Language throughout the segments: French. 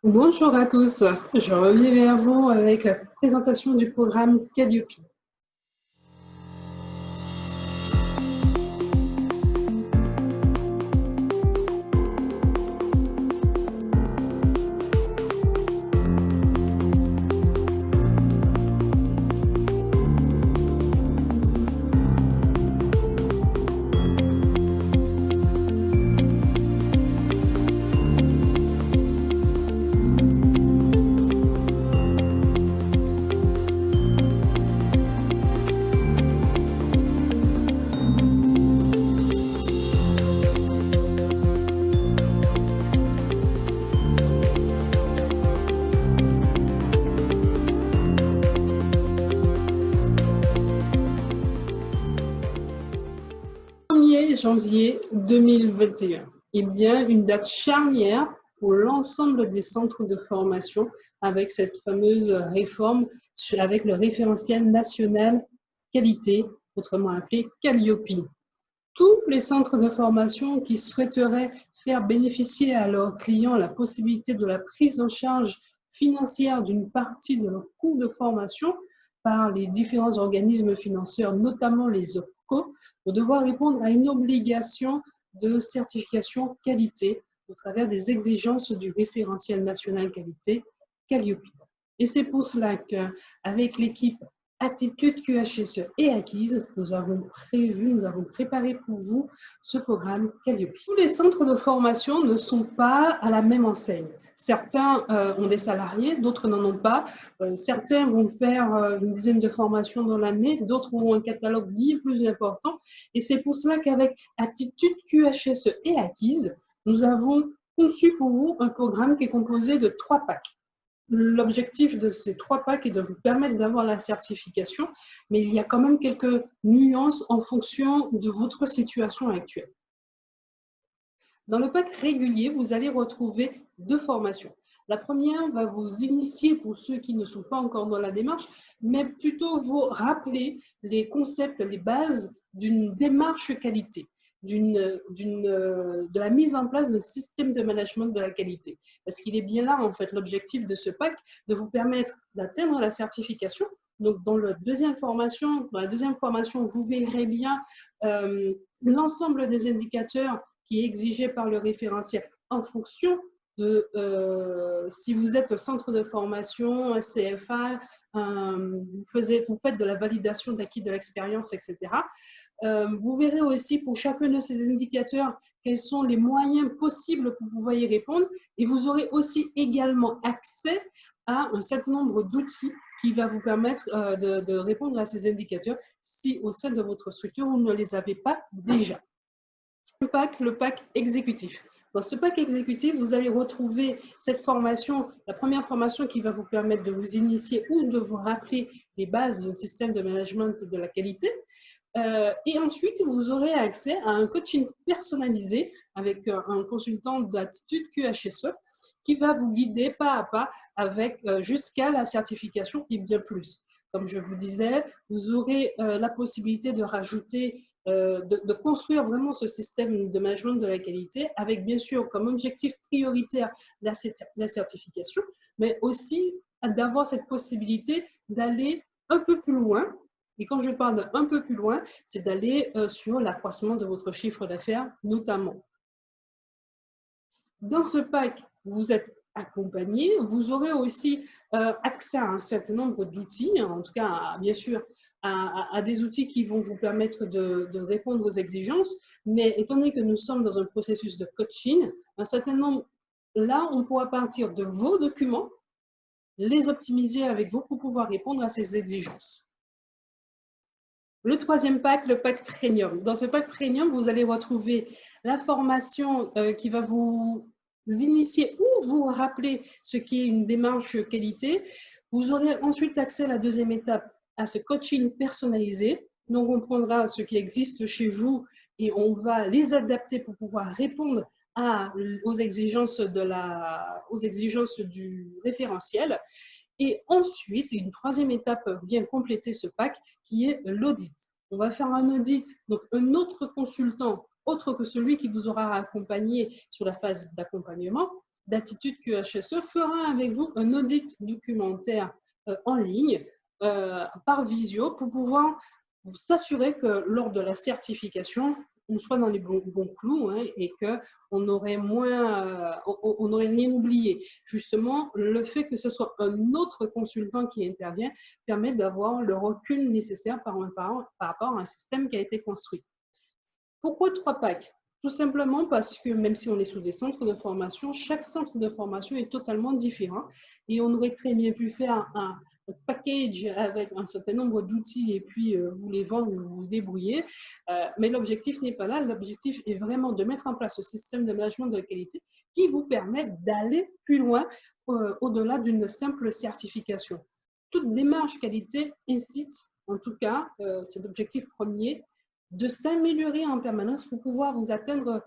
Bonjour à tous, je reviens vers vous avec la présentation du programme Calliope. Janvier 2021. Eh bien, une date charnière pour l'ensemble des centres de formation avec cette fameuse réforme avec le référentiel national qualité, autrement appelé Calliope. Tous les centres de formation qui souhaiteraient faire bénéficier à leurs clients la possibilité de la prise en charge financière d'une partie de leur coût de formation par les différents organismes financeurs, notamment les OPCO, vont devoir répondre à une obligation de certification qualité au travers des exigences du référentiel national qualité Calliope. Et c'est pour cela qu'avec l'équipe Attitude QHSE et Acquise, nous avons préparé pour vous ce programme Calliope. Tous les centres de formation ne sont pas à la même enseigne. Certains ont des salariés, d'autres n'en ont pas. Certains vont faire une dizaine de formations dans l'année, d'autres ont un catalogue bien plus important. Et c'est pour cela qu'avec Attitude QHSE et Acquise, nous avons conçu pour vous un programme qui est composé de 3 packs. L'objectif de ces 3 packs est de vous permettre d'avoir la certification, mais il y a quand même quelques nuances en fonction de votre situation actuelle. Dans le pack régulier, vous allez retrouver 2 formations. La première va vous initier pour ceux qui ne sont pas encore dans la démarche, mais plutôt vous rappeler les concepts, les bases d'une démarche qualité, de la mise en place d'un système de management de la qualité. Parce qu'il est bien là, en fait, l'objectif de ce pack, de vous permettre d'atteindre la certification. Donc, dans la deuxième formation, vous verrez bien l'ensemble des indicateurs qui est exigé par le référentiel en fonction de si vous êtes au centre de formation, un CFA, vous faites de la validation d'acquis de l'expérience, etc. Vous verrez aussi pour chacun de ces indicateurs quels sont les moyens possibles pour pouvoir y répondre, et vous aurez aussi également accès à un certain nombre d'outils qui va vous permettre de répondre à ces indicateurs si au sein de votre structure vous ne les avez pas déjà. Le pack exécutif. Dans ce pack exécutif, vous allez retrouver cette formation, la première formation qui va vous permettre de vous initier ou de vous rappeler les bases d'un système de management de la qualité. Et ensuite, vous aurez accès à un coaching personnalisé avec un consultant d'attitude QHSE qui va vous guider pas à pas avec jusqu'à la certification et bien plus. Comme je vous disais, vous aurez la possibilité de rajouter de construire vraiment ce système de management de la qualité avec bien sûr comme objectif prioritaire la certification, mais aussi d'avoir cette possibilité d'aller un peu plus loin. Et quand je parle d'un peu plus loin, c'est d'aller sur l'accroissement de votre chiffre d'affaires notamment. Dans ce pack, vous êtes accompagné. Vous aurez aussi accès à un certain nombre d'outils, en tout cas, bien sûr, à des outils qui vont vous permettre de répondre aux exigences. Mais étant donné que nous sommes dans un processus de coaching, un certain nombre, là, on pourra partir de vos documents, les optimiser avec vous pour pouvoir répondre à ces exigences. Le troisième pack, le pack Premium. Dans ce pack Premium, vous allez retrouver la formation qui va vous initier ou vous rappeler ce qui est une démarche qualité. Vous aurez ensuite accès à la deuxième étape, à ce coaching personnalisé. Donc, on prendra ce qui existe chez vous et on va les adapter pour pouvoir répondre aux exigences du référentiel. Et ensuite, une troisième étape vient compléter ce pack qui est l'audit. On va faire un audit, donc un autre consultant, autre que celui qui vous aura accompagné sur la phase d'accompagnement, d'Attitude QHSE fera avec vous un audit documentaire en ligne par visio pour pouvoir s'assurer que lors de la certification, on soit dans les bons clous, hein, et qu'on aurait on aurait rien oublié. Justement, le fait que ce soit un autre consultant qui intervient permet d'avoir le recul nécessaire par rapport à un système qui a été construit. Pourquoi 3 packs? Tout simplement parce que même si on est sous des centres de formation, chaque centre de formation est totalement différent et on aurait très bien pu faire un package avec un certain nombre d'outils et puis vous les vendre, vous vous débrouillez. Mais l'objectif n'est pas là. L'objectif est vraiment de mettre en place ce système de management de la qualité qui vous permet d'aller plus loin au-delà d'une simple certification. Toute démarche qualité incite, en tout cas, c'est l'objectif premier, de s'améliorer en permanence pour pouvoir atteindre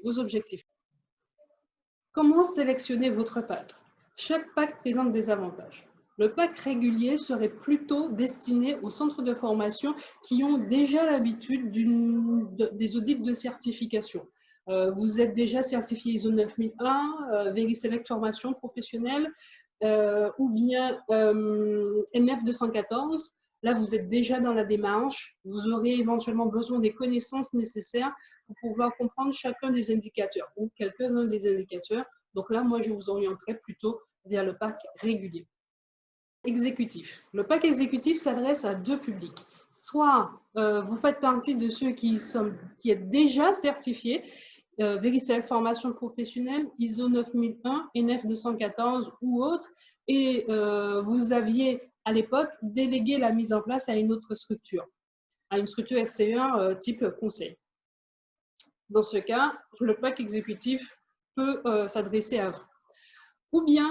vos objectifs. Comment sélectionner votre pack? Chaque pack présente des avantages. Le pack régulier serait plutôt destiné aux centres de formation qui ont déjà l'habitude des audits de certification. Vous êtes déjà certifié ISO 9001, VeriSelect formation professionnelle ou bien NF 214. Là, vous êtes déjà dans la démarche. Vous aurez éventuellement besoin des connaissances nécessaires pour pouvoir comprendre chacun des indicateurs ou quelques-uns des indicateurs. Donc là, moi, je vous orienterai plutôt vers le pack régulier. Exécutif. Le pack exécutif s'adresse à 2 publics. Soit vous faites partie de ceux qui êtes déjà certifiés, VeriSelect formation professionnelle, ISO 9001, NF 214 ou autre, et vous aviez à l'époque délégué la mise en place à une autre structure, à une structure SC1 type conseil. Dans ce cas, le pack exécutif peut s'adresser à vous. Ou bien,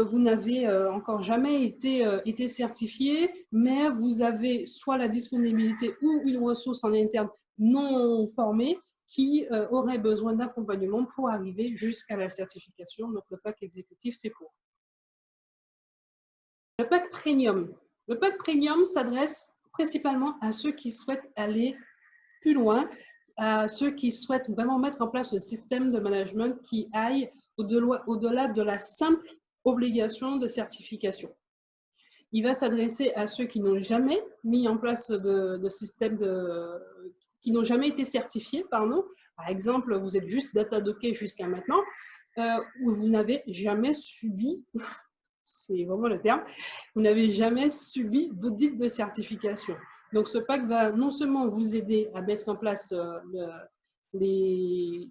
vous n'avez encore jamais été certifié, mais vous avez soit la disponibilité ou une ressource en interne non formée qui aurait besoin d'accompagnement pour arriver jusqu'à la certification. Donc, le pack exécutif, c'est pour. Le pack premium. Le pack premium s'adresse principalement à ceux qui souhaitent aller plus loin, à ceux qui souhaitent vraiment mettre en place un système de management qui aille au-delà de la simple obligation de certification. Il va s'adresser à ceux qui n'ont jamais mis en place de système qui n'ont jamais été certifiés, pardon. Par exemple, vous êtes juste Datadocké jusqu'à maintenant, ou vous n'avez jamais subi, c'est vraiment le terme, vous n'avez jamais subi d'audit de certification. Donc, ce pack va non seulement vous aider à mettre en place les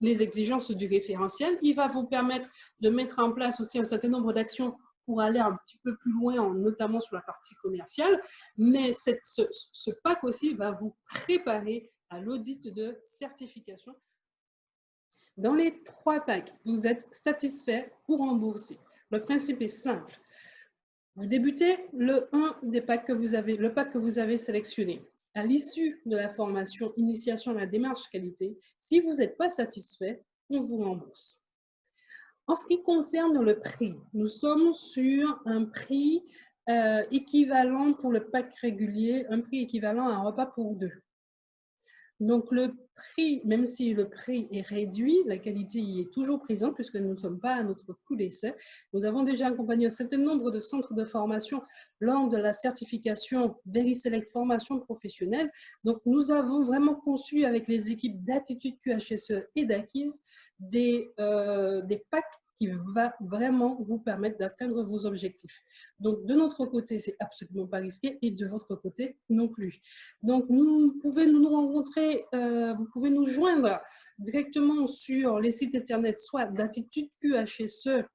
exigences du référentiel, il va vous permettre de mettre en place aussi un certain nombre d'actions pour aller un petit peu plus loin, notamment sur la partie commerciale, mais ce pack aussi va vous préparer à l'audit de certification. Dans les 3 packs, vous êtes satisfait ou remboursé. Le principe est simple. Vous débutez le pack que vous avez sélectionné. À l'issue de la formation Initiation à la démarche qualité, si vous n'êtes pas satisfait, on vous rembourse. En ce qui concerne le prix, nous sommes sur un prix équivalent pour le pack régulier, un prix équivalent à un repas pour 2. Donc, le prix, même si le prix est réduit, la qualité y est toujours présente puisque nous ne sommes pas à notre coût d'essai. Nous avons déjà accompagné un certain nombre de centres de formation lors de la certification VeriSelect formation professionnelle. Donc, nous avons vraiment conçu avec les équipes d'Attitude QHSE et d'Acquise des packs qui va vraiment vous permettre d'atteindre vos objectifs. Donc, de notre côté, c'est absolument pas risqué et de votre côté non plus. Donc, vous pouvez nous rencontrer, vous pouvez nous joindre directement sur les sites internet, soit d'Attitude QHSE,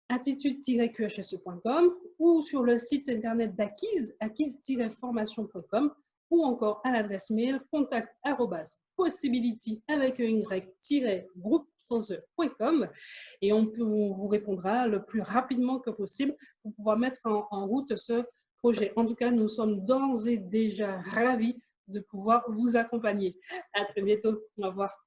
attitude-qhse.com ou sur le site internet d'Acquise, acquise-formation.com ou encore à l'adresse mail contact@possibility avec un y-groupe sans e.com et on vous répondra le plus rapidement que possible pour pouvoir mettre en route ce projet. En tout cas, nous sommes d'ores et déjà ravis de pouvoir vous accompagner. À très bientôt. Au revoir.